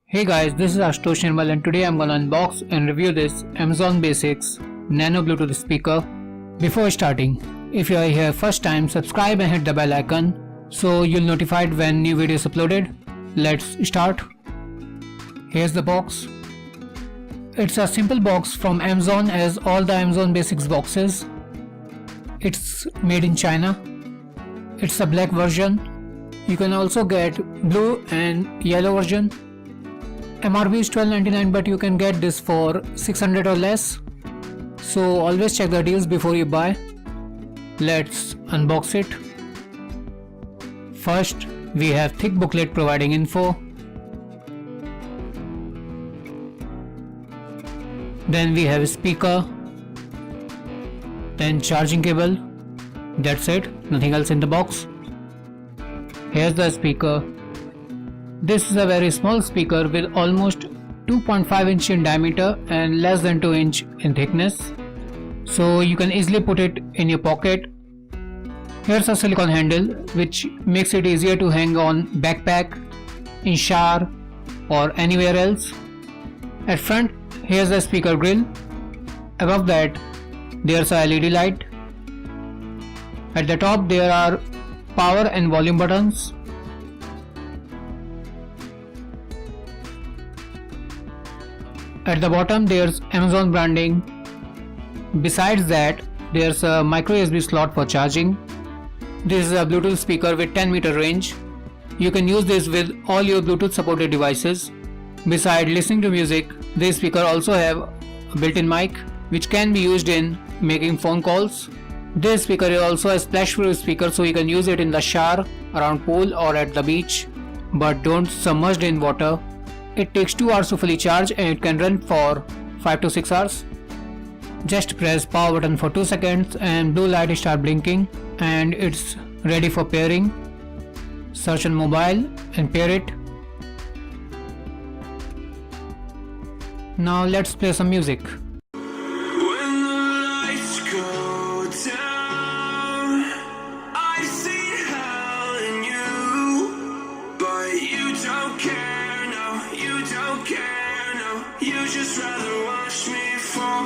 Hey guys, this is Ashutosh Nirmal and today I'm gonna unbox and review this Amazon Basics Nano Bluetooth speaker. Before starting, if you are here first time, subscribe and hit the bell icon so you'll notified when new videos uploaded. Let's start. Here's the box. It's a simple box from Amazon as all the Amazon Basics boxes. It's made in China. It's a black version. You can also get blue and yellow version. MRP is $12.99 but you can get this for $600 or less. So always check the deals before you buy. Let's unbox it. First, we have thick booklet providing info. Then we have a speaker. Then charging cable. That's it, nothing else in the box. Here's the speaker. This is a very small speaker with almost 2.5 inch in diameter and less than 2 inch in thickness. So you can easily put it in your pocket. Here's a silicone handle which makes it easier to hang on backpack, in shower or anywhere else. At front, here's the speaker grill. Above that, there's a LED light. At the top there are power and volume buttons. At the bottom there's Amazon branding. Besides that, there's a micro USB slot for charging. This is a Bluetooth speaker with 10-meter range. You can use this with all your Bluetooth supported devices. Besides listening to music, this speaker also have a built-in mic which can be used in making phone calls. This speaker is also a splash-proof speaker, so you can use it in the shower, around pool or at the beach. But don't submerge in water. It takes 2 hours to fully charge and it can run for 5 to 6 hours. Just press power button for 2 seconds and blue light start blinking and it's ready for pairing. Search on mobile and pair it. Now let's play some music. You just rather watch me fall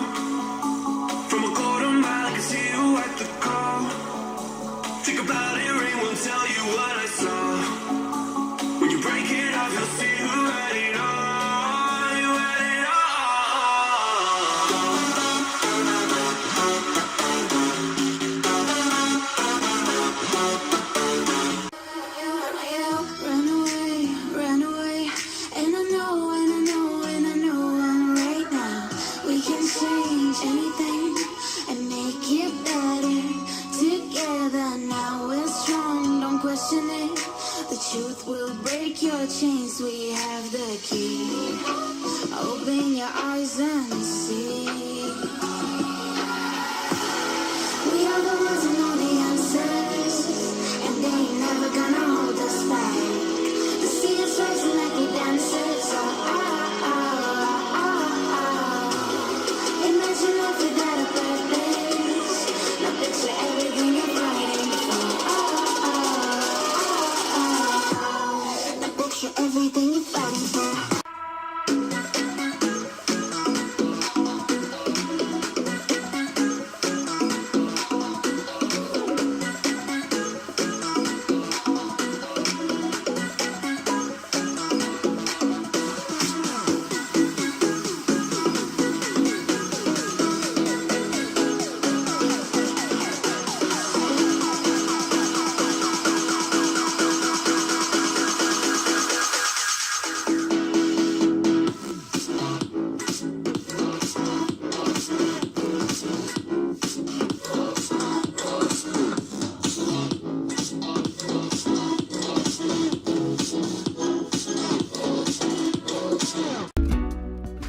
from a quarter mile. I can see you at the call. Think about it, ring will tell you what I saw. When you break it off, you'll see who had it all. You had it Ran away, and I know, and I know, and I know I'm right now. We can change anything and make it better together. Now we're strong, don't question it. The truth will break your chains. We have the key. Open your eyes and see. We are the ones who know the answers, and they ain't never gonna hold us back. The sea is rising like we dancers. Imagine life without a purpose. Now picture everything you're fighting for. Now picture everything you're fighting for.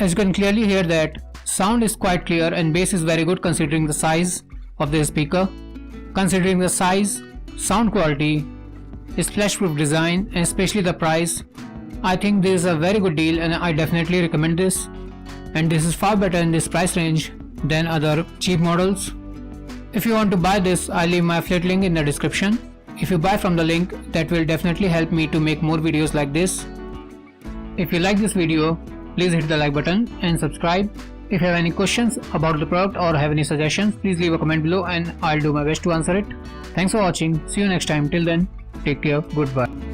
As you can clearly hear that sound is quite clear and bass is very good considering the size of the speaker. Considering the size, sound quality, splash-proof design and especially the price, I think this is a very good deal and I definitely recommend this. And this is far better in this price range than other cheap models. If you want to buy this, I'll leave my affiliate link in the description. If you buy from the link, that will definitely help me to make more videos like this. If you like this video, please hit the like button and subscribe. If you have any questions about the product or have any suggestions, please leave a comment below and I'll do my best to answer it. Thanks for watching. See you next time. Till then, take care. Goodbye.